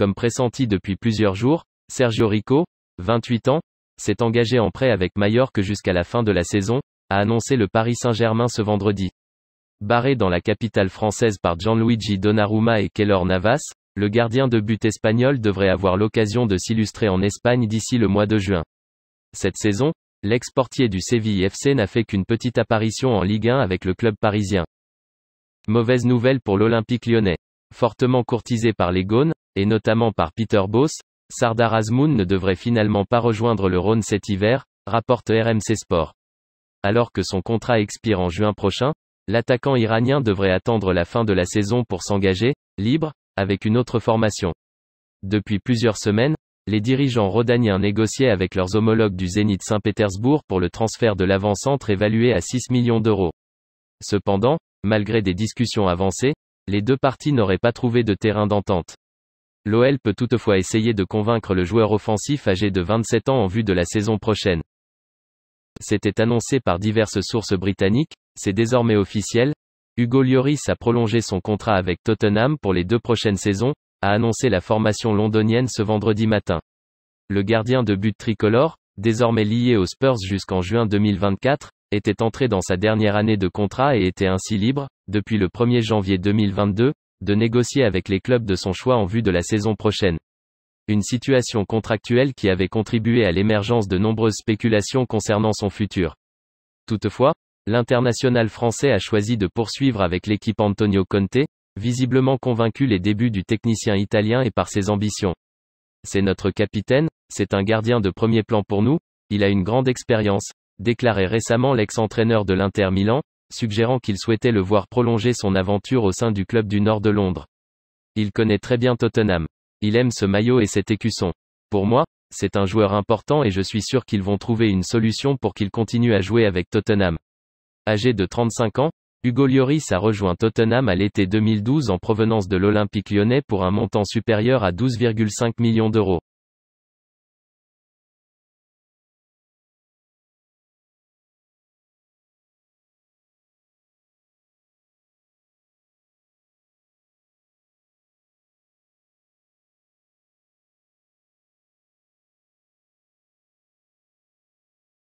Comme pressenti depuis plusieurs jours, Sergio Rico, 28 ans, s'est engagé en prêt avec Majorque jusqu'à la fin de la saison, a annoncé le Paris Saint-Germain ce vendredi. Barré dans la capitale française par Gianluigi Donnarumma et Keylor Navas, le gardien de but espagnol devrait avoir l'occasion de s'illustrer en Espagne d'ici le mois de juin. Cette saison, l'ex-portier du Séville FC n'a fait qu'une petite apparition en Ligue 1 avec le club parisien. Mauvaise nouvelle pour l'Olympique lyonnais. Fortement courtisé par les Gaunes, et notamment par Peter Bosz, Sardar Azmoun ne devrait finalement pas rejoindre le Rhône cet hiver, rapporte RMC Sport. Alors que son contrat expire en juin prochain, l'attaquant iranien devrait attendre la fin de la saison pour s'engager, libre, avec une autre formation. Depuis plusieurs semaines, les dirigeants rhodaniens négociaient avec leurs homologues du Zénith Saint-Pétersbourg pour le transfert de l'avant-centre évalué à 6 millions d'euros. Cependant, malgré des discussions avancées, les deux parties n'auraient pas trouvé de terrain d'entente. L'OL peut toutefois essayer de convaincre le joueur offensif âgé de 27 ans en vue de la saison prochaine. C'était annoncé par diverses sources britanniques, c'est désormais officiel. Hugo Lloris a prolongé son contrat avec Tottenham pour les 2 prochaines saisons, a annoncé la formation londonienne ce vendredi matin. Le gardien de but tricolore, désormais lié aux Spurs jusqu'en juin 2024, était entré dans sa dernière année de contrat et était ainsi libre, depuis le 1er janvier 2022, de négocier avec les clubs de son choix en vue de la saison prochaine. Une situation contractuelle qui avait contribué à l'émergence de nombreuses spéculations concernant son futur. Toutefois, l'international français a choisi de poursuivre avec l'équipe Antonio Conte, visiblement convaincu les débuts du technicien italien et par ses ambitions. C'est notre capitaine, c'est un gardien de premier plan pour nous, il a une grande expérience, déclarait récemment l'ex-entraîneur de l'Inter Milan, suggérant qu'il souhaitait le voir prolonger son aventure au sein du club du nord de Londres. Il connaît très bien Tottenham. Il aime ce maillot et cet écusson. Pour moi, c'est un joueur important et je suis sûr qu'ils vont trouver une solution pour qu'il continue à jouer avec Tottenham. Âgé de 35 ans, Hugo Lloris a rejoint Tottenham à l'été 2012 en provenance de l'Olympique lyonnais pour un montant supérieur à 12,5 millions d'euros.